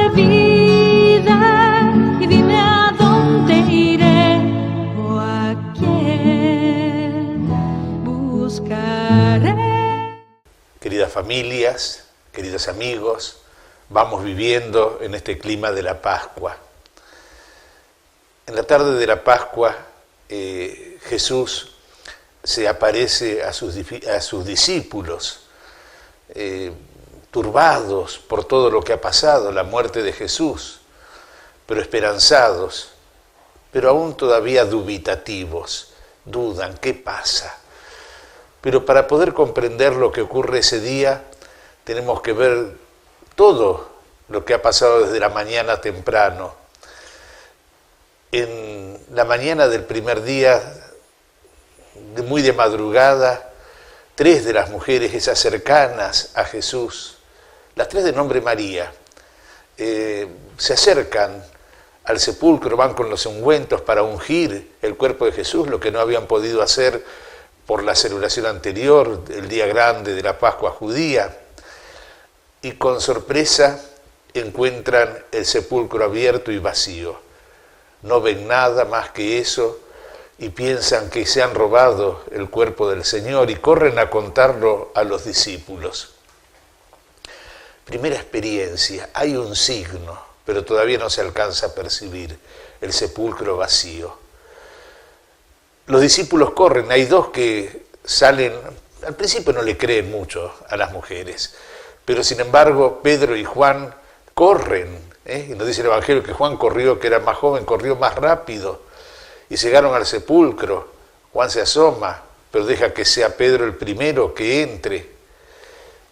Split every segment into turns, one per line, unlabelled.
de vida y dime a dónde iré o a quién buscaré.
Queridas familias, queridos amigos, vamos viviendo en este clima de la Pascua. En la tarde de la Pascua, Jesús se aparece a sus discípulos, turbados por todo lo que ha pasado, la muerte de Jesús, pero esperanzados, pero aún todavía dubitativos, dudan, ¿qué pasa? Pero para poder comprender lo que ocurre ese día, tenemos que ver todo lo que ha pasado desde la mañana temprano. En la mañana del primer día, muy de madrugada, 3 de las mujeres, esas cercanas a Jesús, las 3 de nombre María, se acercan al sepulcro, van con los ungüentos para ungir el cuerpo de Jesús, lo que no habían podido hacer por la celebración anterior, el día grande de la Pascua judía, y con sorpresa encuentran el sepulcro abierto y vacío. No ven nada más que eso y piensan que se han robado el cuerpo del Señor y corren a contarlo a los discípulos. Primera experiencia, hay un signo, pero todavía no se alcanza a percibir, el sepulcro vacío. Los discípulos corren, hay 2 que salen, al principio no le creen mucho a las mujeres, pero sin embargo Pedro y Juan corren, y nos dice el Evangelio que Juan corrió, que era más joven, corrió más rápido, y llegaron al sepulcro. Juan se asoma, pero deja que sea Pedro el primero que entre,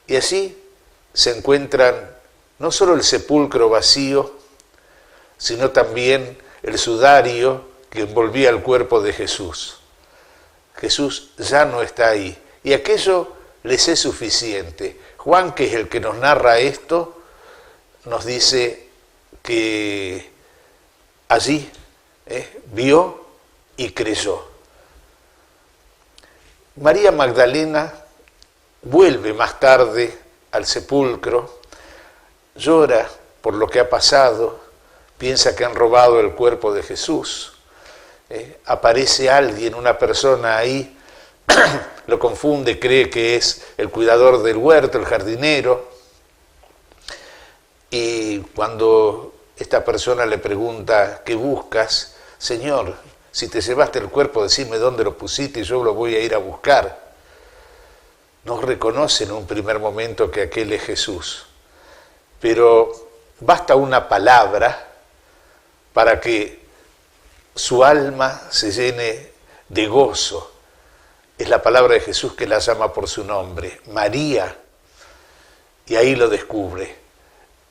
y así se encuentran no solo el sepulcro vacío, sino también el sudario que envolvía el cuerpo de Jesús. Jesús ya no está ahí, y aquello les es suficiente. Juan, que es el que nos narra esto, nos dice que allí vio y creyó. María Magdalena vuelve más tarde al sepulcro, llora por lo que ha pasado, piensa que han robado el cuerpo de Jesús. Aparece alguien, una persona ahí, lo confunde, cree que es el cuidador del huerto, el jardinero, y cuando esta persona le pregunta, ¿qué buscas? Señor, si te llevaste el cuerpo, decime dónde lo pusiste y yo lo voy a ir a buscar. No reconoce en un primer momento que aquel es Jesús, pero basta una palabra para que su alma se llene de gozo. Es la palabra de Jesús que la llama por su nombre, María, y ahí lo descubre.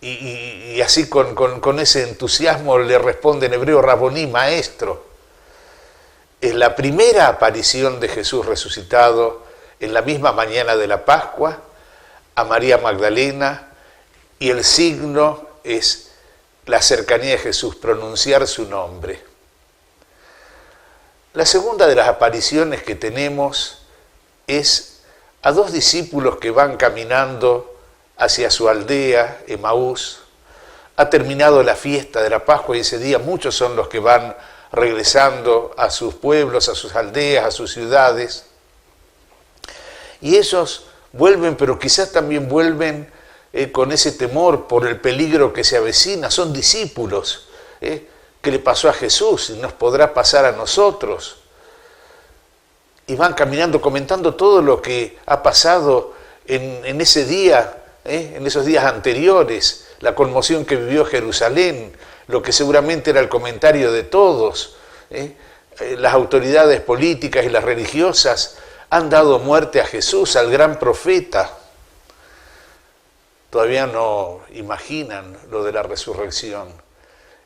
Y así con ese entusiasmo le responde en hebreo, Raboní, maestro. Es la primera aparición de Jesús resucitado en la misma mañana de la Pascua a María Magdalena, y el signo es la cercanía de Jesús, pronunciar su nombre. La segunda de las apariciones que tenemos es a 2 discípulos que van caminando hacia su aldea, Emaús. Ha terminado la fiesta de la Pascua y ese día muchos son los que van regresando a sus pueblos, a sus aldeas, a sus ciudades. Y ellos vuelven, pero quizás también vuelven con ese temor por el peligro que se avecina. Son discípulos, que le pasó a Jesús y nos podrá pasar a nosotros. Y van caminando comentando todo lo que ha pasado en ese día, en esos días anteriores, la conmoción que vivió Jerusalén, lo que seguramente era el comentario de todos. Las autoridades políticas y las religiosas han dado muerte a Jesús, al gran profeta. Todavía no imaginan lo de la resurrección.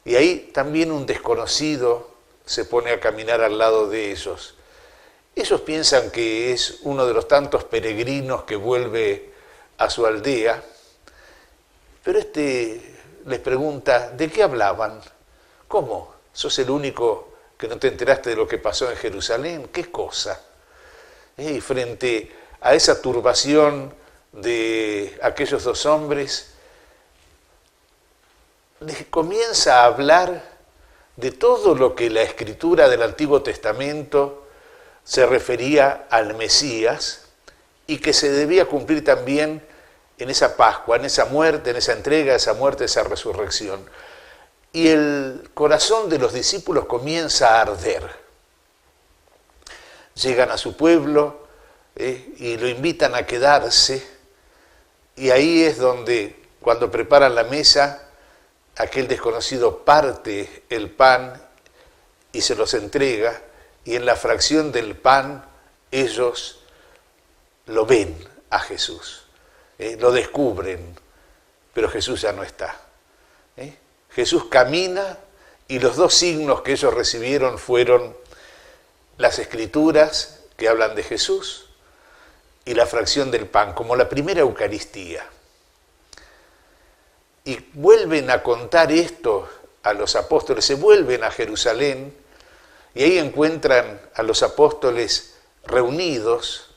Y ahí también un desconocido se pone a caminar al lado de ellos. Ellos piensan que es uno de los tantos peregrinos que vuelve a su aldea, pero les pregunta, ¿de qué hablaban? ¿Cómo? ¿Sos el único que no te enteraste de lo que pasó en Jerusalén? ¿Qué cosa? Y frente a esa turbación de aquellos 2 hombres, les comienza a hablar de todo lo que la escritura del Antiguo Testamento se refería al Mesías y que se debía cumplir también en esa Pascua, en esa muerte, en esa entrega, esa muerte, esa resurrección. Y el corazón de los discípulos comienza a arder. Llegan a su pueblo y lo invitan a quedarse, y ahí es donde, cuando preparan la mesa, aquel desconocido parte el pan y se los entrega, y en la fracción del pan ellos lo ven a Jesús, lo descubren, pero Jesús ya no está. Jesús camina, y los dos signos que ellos recibieron fueron las Escrituras que hablan de Jesús y la fracción del pan, como la primera Eucaristía. Y vuelven a contar esto a los apóstoles, se vuelven a Jerusalén y ahí encuentran a los apóstoles reunidos,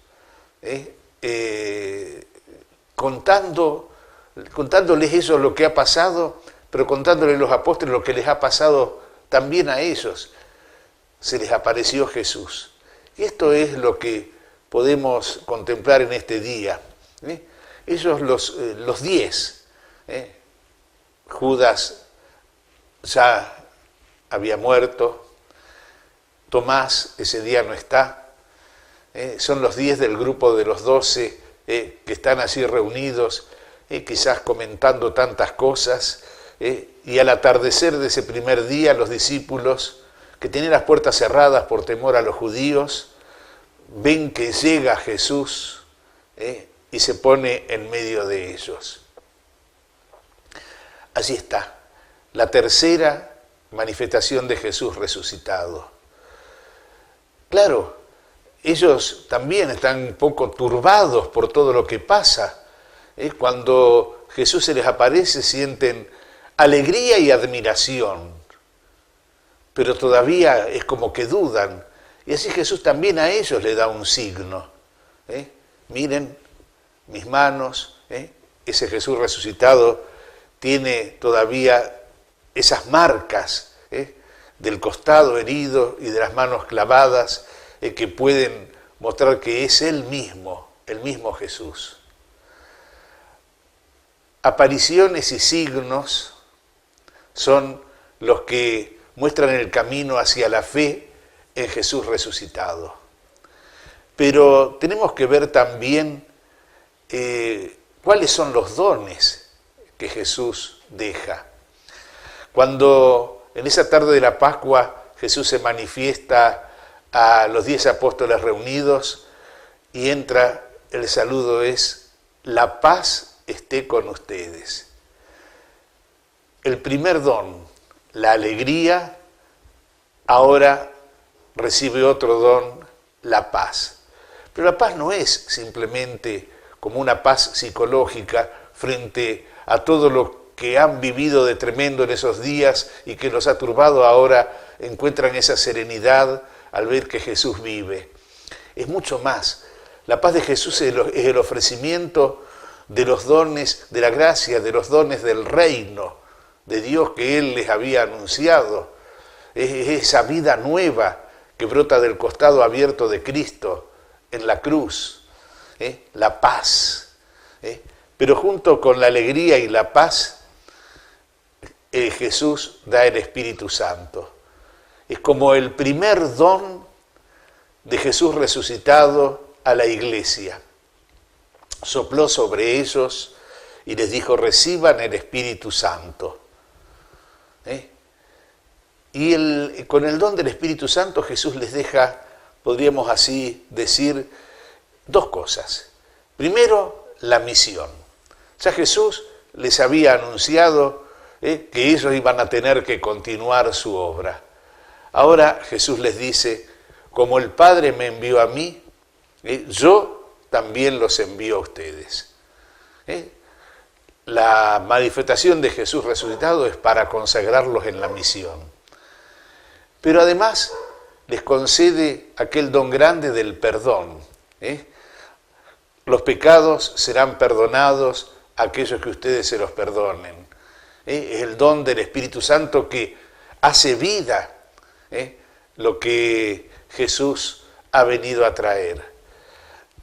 contándoles ellos lo que ha pasado, pero contándoles los apóstoles lo que les ha pasado también a ellos. Se les apareció Jesús. Y esto es lo que podemos contemplar en este día. Ellos, los 10, Judas ya había muerto, Tomás ese día no está, son los 10 del grupo de los 12 que están así reunidos, quizás comentando tantas cosas, y al atardecer de ese primer día los discípulos, que tenían las puertas cerradas por temor a los judíos, ven que llega Jesús y se pone en medio de ellos. Allí está, la tercera manifestación de Jesús resucitado. Claro, ellos también están un poco turbados por todo lo que pasa. Cuando Jesús se les aparece sienten alegría y admiración, pero todavía es como que dudan. Y así Jesús también a ellos le da un signo. Miren mis manos, ese Jesús resucitado tiene todavía esas marcas del costado herido y de las manos clavadas que pueden mostrar que es el mismo Jesús. Apariciones y signos son los que muestran el camino hacia la fe en Jesús resucitado. Pero tenemos que ver también cuáles son los dones que Jesús deja. Cuando en esa tarde de la Pascua Jesús se manifiesta a los 10 apóstoles reunidos y entra, el saludo es: la paz esté con ustedes. El primer don, la alegría, ahora recibe otro don, la paz. Pero la paz no es simplemente como una paz psicológica frente a todo lo que han vivido de tremendo en esos días y que los ha turbado. Ahora encuentran esa serenidad al ver que Jesús vive. Es mucho más. La paz de Jesús es el ofrecimiento de los dones de la gracia, de los dones del reino de Dios que Él les había anunciado. Es esa vida nueva que brota del costado abierto de Cristo en la cruz. La paz. Pero junto con la alegría y la paz, Jesús da el Espíritu Santo. Es como el primer don de Jesús resucitado a la iglesia. Sopló sobre ellos y les dijo: reciban el Espíritu Santo. Y con el don del Espíritu Santo Jesús les deja, podríamos así decir, dos cosas. Primero, la misión. Ya Jesús les había anunciado que ellos iban a tener que continuar su obra. Ahora Jesús les dice: como el Padre me envió a mí, yo también los envío a ustedes. La manifestación de Jesús resucitado es para consagrarlos en la misión. Pero además les concede aquel don grande del perdón. Los pecados serán perdonados a aquellos que ustedes se los perdonen. Es el don del Espíritu Santo que hace vida lo que Jesús ha venido a traer.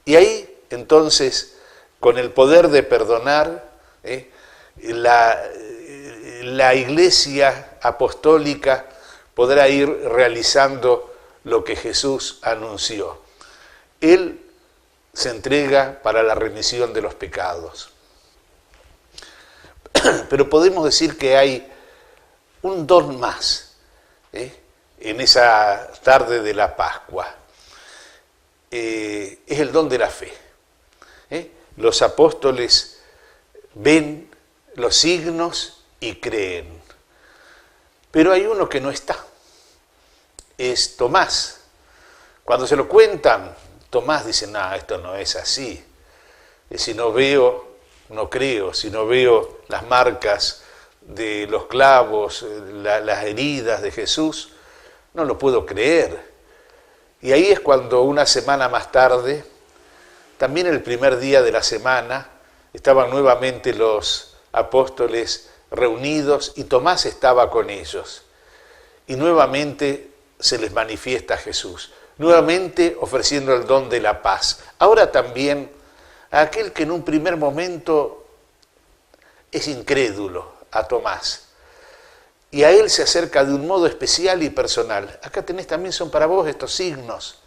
Y ahí, entonces, con el poder de perdonar, la Iglesia apostólica podrá ir realizando lo que Jesús anunció. Él se entrega para la remisión de los pecados. Pero podemos decir que hay un don más en esa tarde de la Pascua. Es el don de la fe. Los apóstoles ven los signos y creen. Pero hay uno que no está. Es Tomás. Cuando se lo cuentan, Tomás dice, no, esto no es así. Si no veo, no creo. Si no veo las marcas de los clavos, las heridas de Jesús, no lo puedo creer. Y ahí es cuando una semana más tarde, también el primer día de la semana, estaban nuevamente los apóstoles reunidos y Tomás estaba con ellos. Y nuevamente se les manifiesta Jesús, nuevamente ofreciendo el don de la paz. Ahora también a aquel que en un primer momento es incrédulo, a Tomás. Y a él se acerca de un modo especial y personal. Acá tenés también, son para vos estos signos.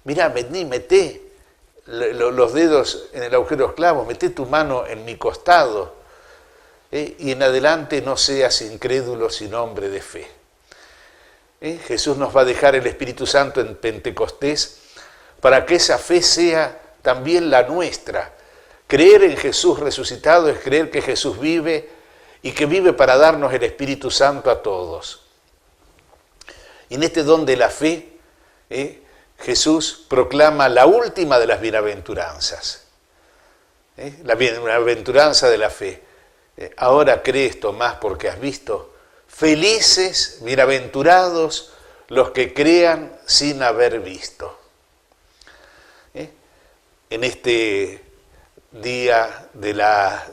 Mirá, vení, meté los dedos en el agujero de los clavos, meté tu mano en mi costado. Y en adelante no seas incrédulo, sino hombre de fe. Jesús nos va a dejar el Espíritu Santo en Pentecostés para que esa fe sea también la nuestra. Creer en Jesús resucitado es creer que Jesús vive y que vive para darnos el Espíritu Santo a todos. Y en este don de la fe, Jesús proclama la última de las bienaventuranzas. La bienaventuranza de la fe. Ahora crees, Tomás, porque has visto. Felices, bienaventurados los que crean sin haber visto. En este día de la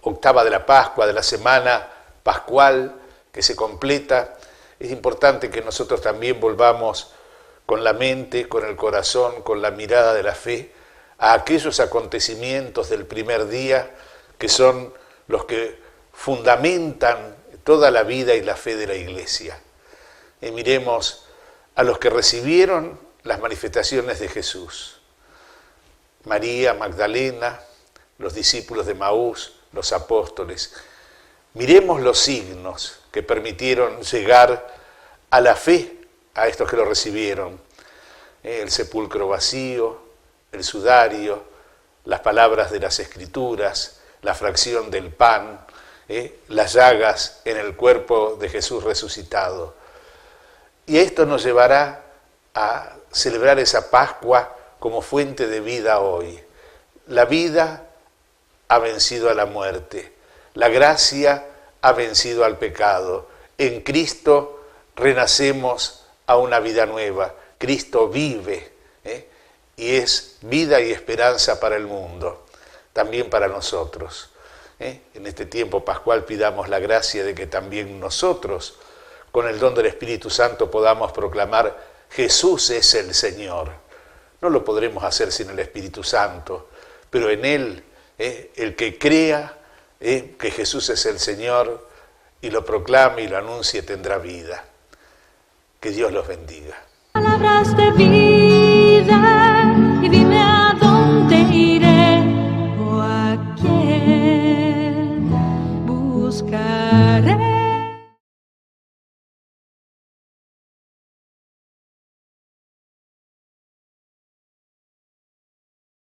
octava de la Pascua, de la semana pascual que se completa, es importante que nosotros también volvamos con la mente, con el corazón, con la mirada de la fe, a aquellos acontecimientos del primer día que son los que fundamentan toda la vida y la fe de la Iglesia. Y miremos a los que recibieron las manifestaciones de Jesús. María Magdalena, los discípulos de Maús, los apóstoles. Miremos los signos que permitieron llegar a la fe a estos que lo recibieron. El sepulcro vacío, el sudario, las palabras de las Escrituras, la fracción del pan, las llagas en el cuerpo de Jesús resucitado. Y esto nos llevará a celebrar esa Pascua como fuente de vida hoy. La vida ha vencido a la muerte, la gracia ha vencido al pecado. En Cristo renacemos a una vida nueva. Cristo vive y es vida y esperanza para el mundo, también para nosotros. En este tiempo pascual pidamos la gracia de que también nosotros, con el don del Espíritu Santo, podamos proclamar: Jesús es el Señor. No lo podremos hacer sin el Espíritu Santo, pero en Él, el que crea que Jesús es el Señor y lo proclame y lo anuncie, tendrá vida. Que Dios los bendiga.
Palabras de vida.